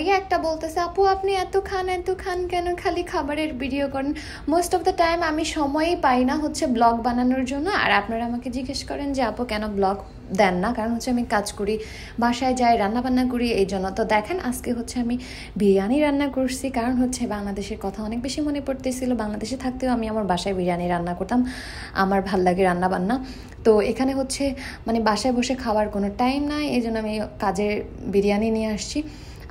ভাইয়া একটা বলতেছে, আপু আপনি এত খান কেন, খালি খাবারের ভিডিও করেন। মোস্ট অফ দ্য টাইম আমি সময়ই পাই না হচ্ছে ব্লগ বানানোর জন্য। আর আপনারা আমাকে জিজ্ঞেস করেন যে আপু কেন ব্লগ দেন না, কারণ হচ্ছে আমি কাজ করি, বাসায় যাই, রান্নাবান্না করি, এই জন্য। তো দেখেন আজকে হচ্ছে আমি বিরিয়ানি রান্না করছি, কারণ হচ্ছে বাংলাদেশের কথা অনেক বেশি মনে পড়তেছিল। বাংলাদেশে থাকতেও আমি আমার বাসায় বিরিয়ানি রান্না করতাম, আমার ভাল লাগে রান্নাবান্না। তো এখানে হচ্ছে মানে বাসায় বসে খাওয়ার কোনো টাইম নাই, এই জন্য আমি কাজের বিরিয়ানি নিয়ে আসছি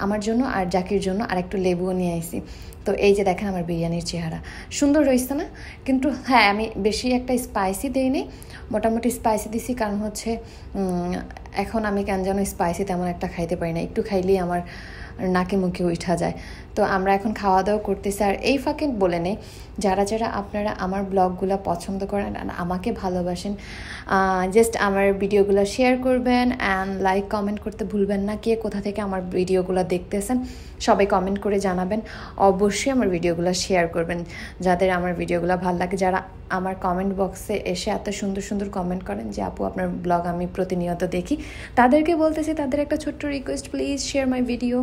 আমার জন্য আর জাকির জন্য, আর একটু লেবুও নিয়ে আসছি। তো এই যে দেখেন আমার বিরিয়ানির চেহারা সুন্দর রয়েছে না? কিন্তু হ্যাঁ, আমি বেশি একটা স্পাইসি দিইনি, মোটামুটি স্পাইসি দিছি, কারণ হচ্ছে এখন আমি কেন যেন স্পাইসি তেমন একটা খাইতে পারি না, একটু খাইলেই আমার নাকে মুখে উঠা যায়। তো আমরা এখন খাওয়া দাওয়া করতেছি। আর এই ফাঁকে বলে নেই, যারা যারা আপনারা আমার ব্লগগুলো পছন্দ করেন আর আমাকে ভালোবাসেন, জাস্ট আমার ভিডিওগুলো শেয়ার করবেন অ্যান্ড লাইক কমেন্ট করতে ভুলবেন না। কে কোথা থেকে আমার ভিডিওগুলো দেখতেছেন সবাই কমেন্ট করে জানাবেন। অবশ্যই আমার ভিডিওগুলো শেয়ার করবেন যাদের আমার ভিডিওগুলো ভালো লাগে, যারা আমার কমেন্ট বক্সে এসে এত সুন্দর সুন্দর কমেন্ট করেন যে আপু আপনার ব্লগ আমি প্রতিনিয়ত দেখি, তাদেরকে বলতেছি তাদের একটা ছোট্ট request, please share my video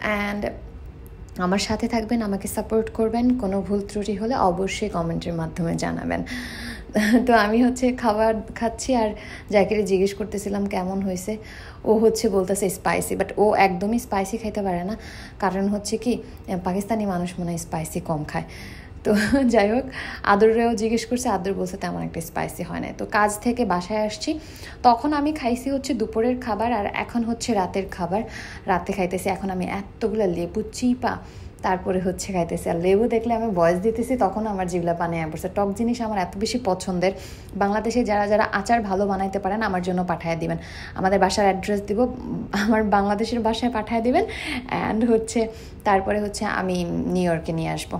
and আমার সাথে থাকবেন, আমাকে সাপোর্ট করবেন। কোনো ভুল ত্রুটি হলে অবশ্যই কমেন্টের মাধ্যমে জানাবেন। তো আমি হচ্ছে খাবার খাচ্ছি আর জাকিরে জিজ্ঞেস করতেছিলাম কেমন হয়েছে। ও হচ্ছে বলতেছে স্পাইসি, বাট ও একদমই স্পাইসি খাইতে পারে না, কারণ হচ্ছে কি পাকিস্তানি মানুষ মনে হয় স্পাইসি কম খায়। তো যাই হোক, আদরেও জিজ্ঞেস করছে, আদর বলছে তেমন একটা স্পাইসি হয় না। তো কাজ থেকে বাসায় আসছি, তখন আমি খাইছি হচ্ছে দুপুরের খাবার, আর এখন হচ্ছে রাতের খাবার। রাতে খাইতেছি এখন আমি এতগুলো লেবু চিপা, তারপরে হচ্ছে খাইতেছি। আর লেবু দেখলে আমি ভয়েস দিতেছি তখন আমার জিভলা পানি পড়ছে। টক জিনিস আমার এত বেশি পছন্দের। বাংলাদেশে যারা যারা আচার ভালো বানাইতে পারেন আমার জন্য পাঠিয়ে দিবেন, আমাদের বাসার অ্যাড্রেস দিব, আমার বাংলাদেশের বাসায় পাঠিয়ে দিবেন অ্যান্ড হচ্ছে তারপরে হচ্ছে আমি নিউ ইয়র্কে নিয়ে আসবো।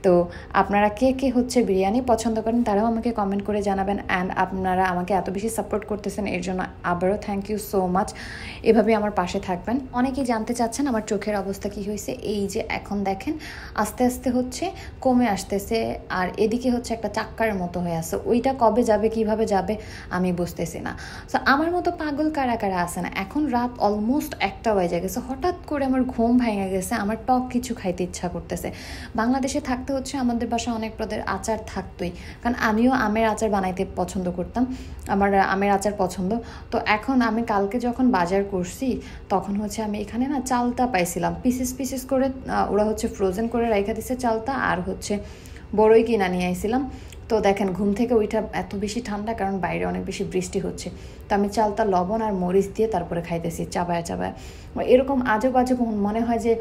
তো আপনারা কে কে হচ্ছে বিরিয়ানি পছন্দ করেন তারাও আমাকে কমেন্ট করে জানাবেন। অ্যান্ড আপনারা আমাকে এত বেশি সাপোর্ট করতেছেন এর জন্য আবারও থ্যাংক ইউ সো মাচ। এভাবে আমার পাশে থাকবেন। অনেকেই জানতে চাচ্ছেন আমার চোখের অবস্থা কি হয়েছে। এই যে এখন দেখেন আস্তে আস্তে হচ্ছে কমে আসতেছে, আর এদিকে হচ্ছে একটা চাক্কার মতো হয়ে আছে, ওইটা কবে যাবে কিভাবে যাবে আমি বুঝতেছি না। সো আমার মতো পাগল কারা কারা আছে না? এখন রাত অলমোস্ট 1টা বেজে গেছে, হঠাৎ করে আমার ঘুম ভেঙে গেছে, আমার টক কিছু খাইতে ইচ্ছা করতেছে। বাংলাদেশে থাকতে হচ্ছে আমাদের বাসায় অনেক পদের আচার থাকতোই, কারণ আমিও আমের আচার বানাইতে পছন্দ করতাম, আমার আমের আচার পছন্দ। তো এখন আমি কালকে যখন বাজার করছি তখন হচ্ছে আমি এখানে না চালতা পাইছিলাম, পিসেস পিসেস করে ওরা হচ্ছে ফ্রোজেন করে রাইখা দিছে চালতা, আর হচ্ছে বড়ই কিনা নিয়ে আইছিলাম। তো দেখেন ঘুম থেকে ওইটা এত বেশি ঠান্ডা, কারণ বাইরে অনেক বেশি বৃষ্টি হচ্ছে। তো আমি চালতা লবণ আর মরিচ দিয়ে তারপরে খাইতেছি চাবায় চাবায়। এরকম আজব আজব মনে হয় যে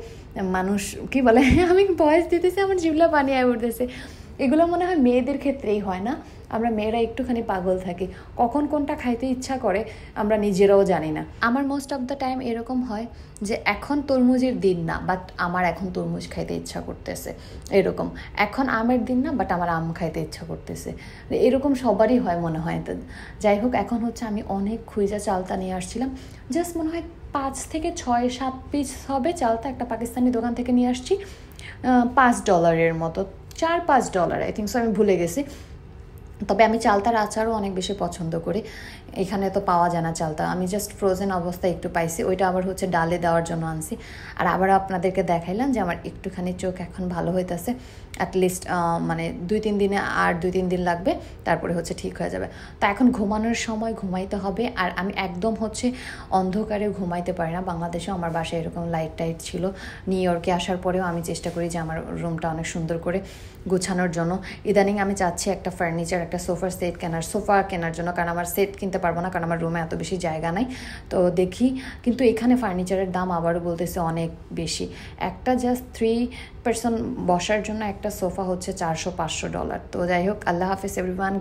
মানুষ কি বলে, আমি বয়স দিতেছি আমার জিভলা পানি আয় উঠতেছে। এগুলো মনে হয় মেয়েদের ক্ষেত্রেই হয় না? আমরা মেয়েরা একটুখানি পাগল থাকি, কখন কোনটা খাইতে ইচ্ছা করে আমরা নিজেরাও জানি না। আমার মোস্ট অফ দ্য টাইম এরকম হয় যে এখন তরমুজের দিন না, বাট আমার এখন তরমুজ খাইতে ইচ্ছা করতেছে, এরকম। এখন আমের দিন না, বাট আমার আম খাইতে ইচ্ছা করতেছে, এরকম সবারই হয় মনে হয়। তো যাই হোক, এখন হচ্ছে আমি অনেক খুঁজা চালতা নিয়ে আসছিলাম, জাস্ট মনে হয় 5 থেকে 6-7 পিস হবে চালতা, একটা পাকিস্তানি দোকান থেকে নিয়ে আসছি, $5 মতো, $4-5 আই থিঙ্ক সো, আমি ভুলে গেছি। তবে আমি চালতার আচারও অনেক বেশি পছন্দ করি, এখানে তো পাওয়া যায় না চালতা, আমি জাস্ট ফ্রোজেন অবস্থায় একটু পাইছি, ওইটা আবার হচ্ছে ডালে দেওয়ার জন্য আনছি। আর আবার আপনাদেরকে দেখাইলাম যে আমার একটুখানি চোখ এখন ভালো হইতেছে, অ্যাটলিস্ট মানে 2-3 দিনে, আর 2-3 দিন লাগবে, তারপরে হচ্ছে ঠিক হয়ে যাবে। তো এখন ঘুমানোর সময় ঘুমাইতে হবে, আর আমি একদম হচ্ছে অন্ধকারে ঘুমাইতে পারি না। বাংলাদেশেও আমার বাসায় এরকম লাইট টাইট ছিল, নিউ ইয়র্কে আসার পরেও আমি চেষ্টা করি যে আমার রুমটা অনেক সুন্দর করে গোছানোর জন্য। ইদানিং আমি চাচ্ছি একটা ফার্নিচার, একটা সোফার সেট কেনার, সোফা কেনার জন্য, কারণ আমার সেট কিনতে পারবো না, কারণ আমার রুমে এত বেশি জায়গা নাই। তো দেখি, কিন্তু এখানে ফার্নিচারের দাম আবারও বলতেছে অনেক বেশি। একটা জাস্ট 3 পারসন বসার জন্য একটা সোফা হচ্ছে $400-500। তো যাই হোক, আল্লাহ হাফেজ এভরিওয়ান।